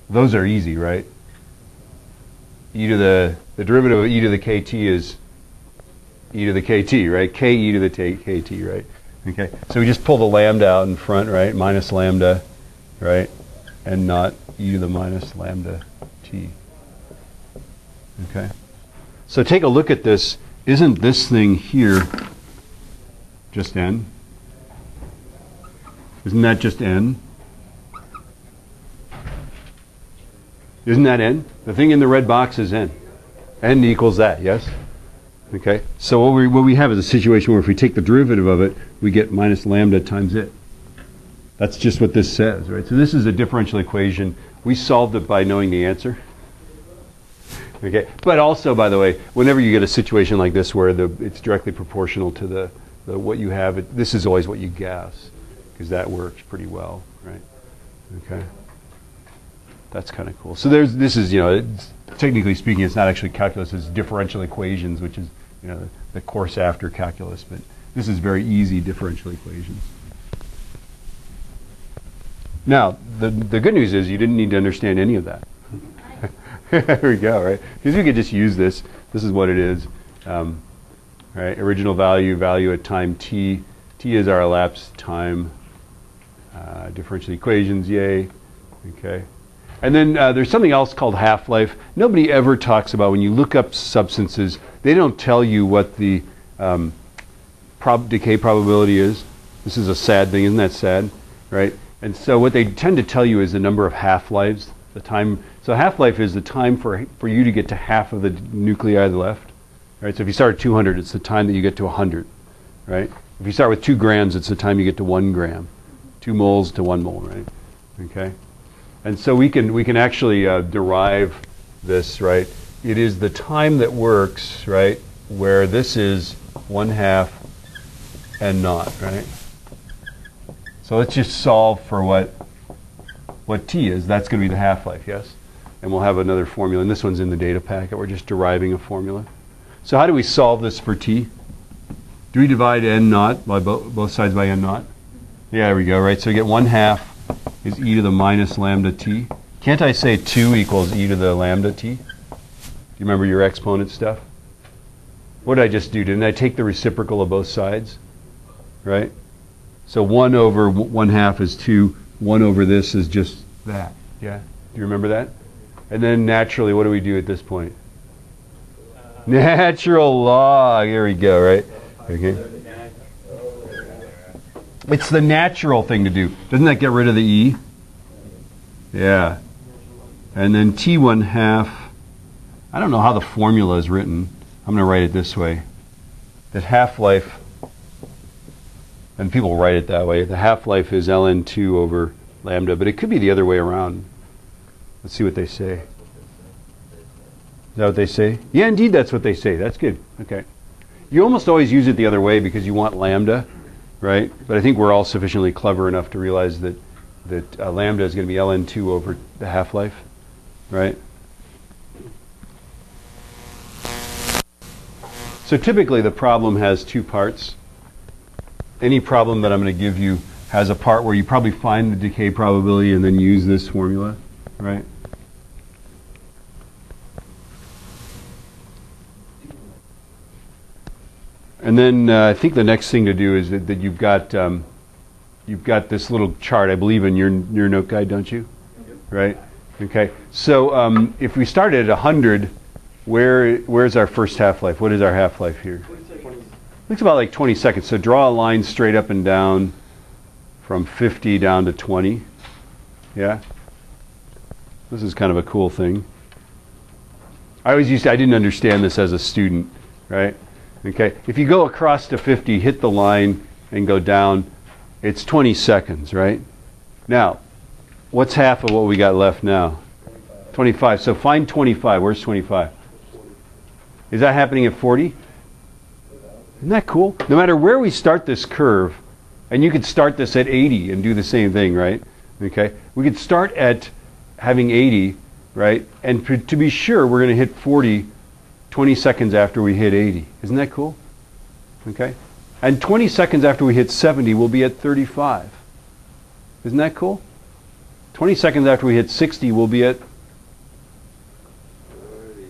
Those are easy, right? The derivative of e to the kt is e to the kt, right? K e to the kt, right? Okay, so we just pull the lambda out in front, right? Minus lambda, right? And not e to the minus lambda t. Okay, so take a look at this. Isn't this thing here just n? Isn't that just n? Isn't that n? The thing in the red box is n. N equals that, yes? Okay, so what we have is a situation where if we take the derivative of it, we get minus lambda times it. That's just what this says, right? So this is a differential equation. We solved it by knowing the answer. Okay, but also, by the way, whenever you get a situation like this where it's directly proportional to the what you have, this is always what you guess, because that works pretty well, right? Okay, that's kind of cool. So this is, technically speaking, it's not actually calculus, it's differential equations, which is, the course after calculus, but this is very easy differential equations. Now, the good news is you didn't need to understand any of that. There we go, right? Because you could just use this. This is what it is. Right? Original value at time t. T is our elapsed time. Differential equations, yay. Okay. And then there's something else called half-life. Nobody ever talks about, when you look up substances, they don't tell you what the decay probability is. This is a sad thing, isn't that sad? Right? And so what they tend to tell you is the number of half-lives, the time. So half-life is the time for you to get to half of the nuclei left. Right? So if you start at 200, it's the time that you get to 100. Right? If you start with 2 grams, it's the time you get to 1 gram. 2 moles to 1 mole, right? Okay? And so we can actually derive this, right? It is the time that works, right, where this is 1/2 and not, right? So let's just solve for what t is. That's going to be the half-life, yes? And we'll have another formula. And this one's in the data packet. We're just deriving a formula. So how do we solve this for t? Do we divide n naught by both sides by n naught? Yeah, there we go, right? So we get 1/2 is e to the minus lambda t. Can't I say 2 equals e to the lambda t? Do you remember your exponent stuff? What did I just do? Didn't I take the reciprocal of both sides? Right? So 1 over 1/2 is 2. 1 over this is just that. Yeah? Do you remember that? And then naturally, what do we do at this point? Natural log. Here we go, right? Okay. It's the natural thing to do. Doesn't that get rid of the e? Yeah. And then t 1/2. I don't know how the formula is written. I'm going to write it this way. That half-life, and people write it that way, the half-life is ln2 over lambda, but it could be the other way around. Let's see what they say. Is that what they say? Yeah, indeed, that's what they say. That's good. Okay. You almost always use it the other way because you want lambda, right? But I think we're all sufficiently clever enough to realize that lambda is going to be ln2 over the half-life, right? So typically the problem has 2 parts. Any problem that I'm going to give you has a part where you probably find the decay probability and then use this formula, right? And then I think the next thing to do is that you've got this little chart, I believe, in your note guide, don't you? Yep. Right? Okay. So if we started at 100, where's our first half-life? What is our half-life here? Looks about like 20 seconds. So draw a line straight up and down from 50 down to 20. Yeah? This is kind of a cool thing. I didn't understand this as a student, right? Okay, if you go across to 50, hit the line and go down, it's 20 seconds, right? Now, what's half of what we got left now? 25. So find 25. Where's 25? Is that happening at 40? Isn't that cool? No matter where we start this curve, and you could start this at 80 and do the same thing, right? Okay, we could start at having 80, right? And to be sure, we're going to hit 40 20 seconds after we hit 80. Isn't that cool? Okay? And 20 seconds after we hit 70, we'll be at 35. Isn't that cool? 20 seconds after we hit 60, we'll be at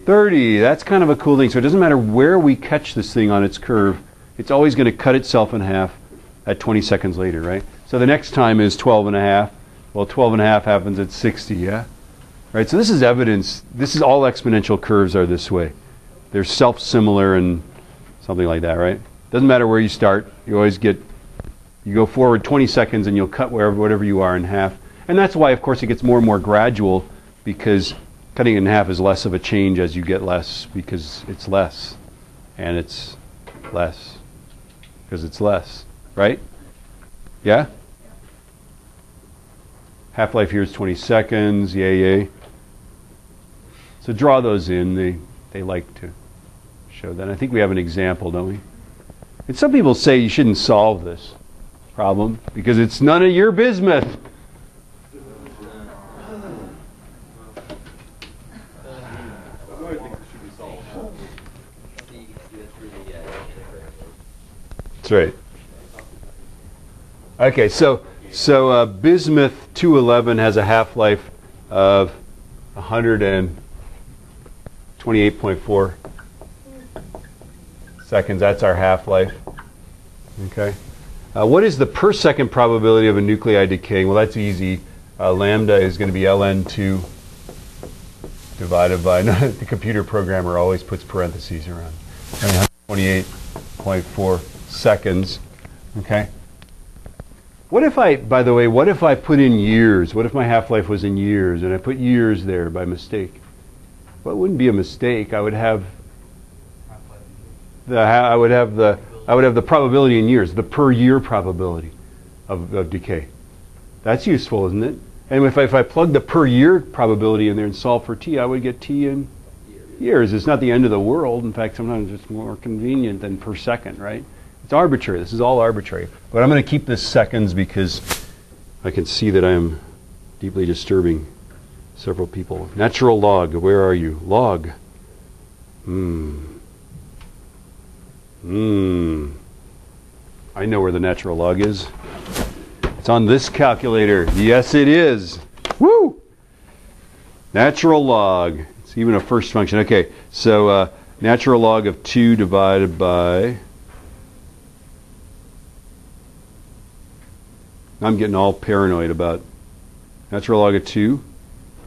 30. That's kind of a cool thing. So it doesn't matter where we catch this thing on its curve, it's always going to cut itself in half at 20 seconds later, right? So the next time is 12 and a half. Well, 12 and a half happens at 60, yeah? Right, so this is evidence. This is all exponential curves are this way. They're self-similar and something like that, right? Doesn't matter where you start. You always get, you go forward 20 seconds and you'll cut whatever you are in half. And that's why, of course, it gets more and more gradual, because cutting it in half is less of a change as you get less, because it's less. And it's less because it's less, right? Yeah? Half-life here is 20 seconds, yay. So draw those in. They like to show that. I think we have an example, don't we? And some people say you shouldn't solve this problem because it's none of your bismuth. That's right. Okay, so bismuth 211 has a half-life of 128.4 seconds. That's our half-life. Okay. What is the per second probability of a nuclei decaying? Well, that's easy. Lambda is going to be ln2 divided by, the computer programmer always puts parentheses around. 128.4 seconds. Okay. What if by the way, what if I put in years? What if my half-life was in years and I put years there by mistake? Well, it wouldn't be a mistake. I would have the probability in years, the per year probability of decay. That's useful, isn't it? And if I plug the per year probability in there and solve for t, I would get t in years. It's not the end of the world. In fact, sometimes it's more convenient than per second, right? It's arbitrary. This is all arbitrary. But I'm going to keep this seconds because I can see that I am deeply disturbing several people. Natural log. Where are you? Log. I know where the natural log is. It's on this calculator. Yes, it is. Woo! Natural log. It's even a first function. Okay, so natural log of 2 divided by... I'm getting all paranoid about natural log of 2.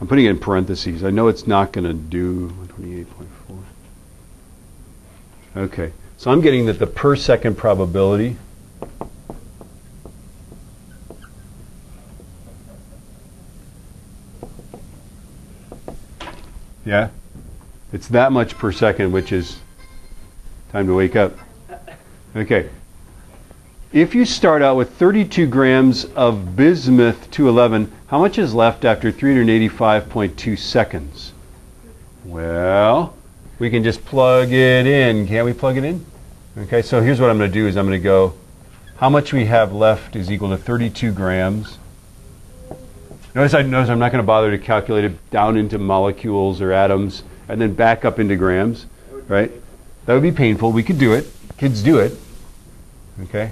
I'm putting it in parentheses. I know it's not going to do 128.4. Okay, so I'm getting that the per second probability it's that much per second, which is time to wake up. Okay. If you start out with 32 grams of bismuth 211, how much is left after 385.2 seconds? Well, we can just plug it in. Can't we plug it in? Okay, so here's what I'm going to do is I'm going to go, how much we have left is equal to 32 grams. Notice I'm not going to bother to calculate it down into molecules or atoms and then back up into grams, right? That would be painful. We could do it. Kids do it. Okay.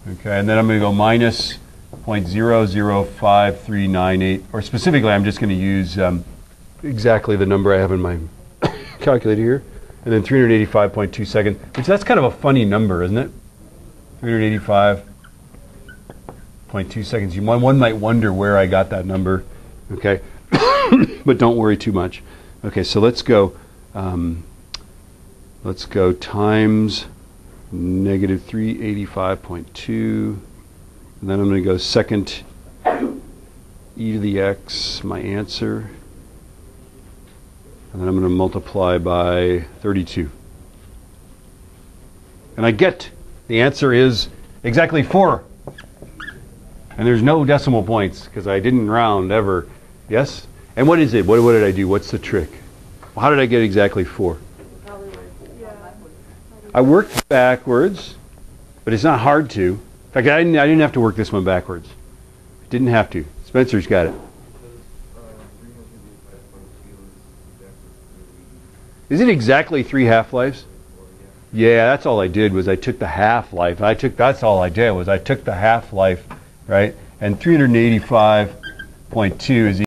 Okay, and then I'm going to go minus 0.005398, or specifically I'm just going to use exactly the number I have in my calculator here, and then 385.2 seconds, which that's kind of a funny number, isn't it? 385.2 seconds. One might wonder where I got that number, okay? But don't worry too much. Okay, so let's go times negative 385.2, and then I'm going to go second e to the x, my answer, and then I'm going to multiply by 32. And I get the answer is exactly 4. And there's no decimal points because I didn't round ever. Yes? And what is it? What did I do? What's the trick? Well, how did I get exactly 4? I worked backwards, but it's not hard to. In fact, I didn't have to work this one backwards. Didn't have to. Spencer's got it. Is it exactly 3 half-lives? Yeah, that's all I did was I took the half-life. That's all I did was I took the half-life, right? And 385 0.2 is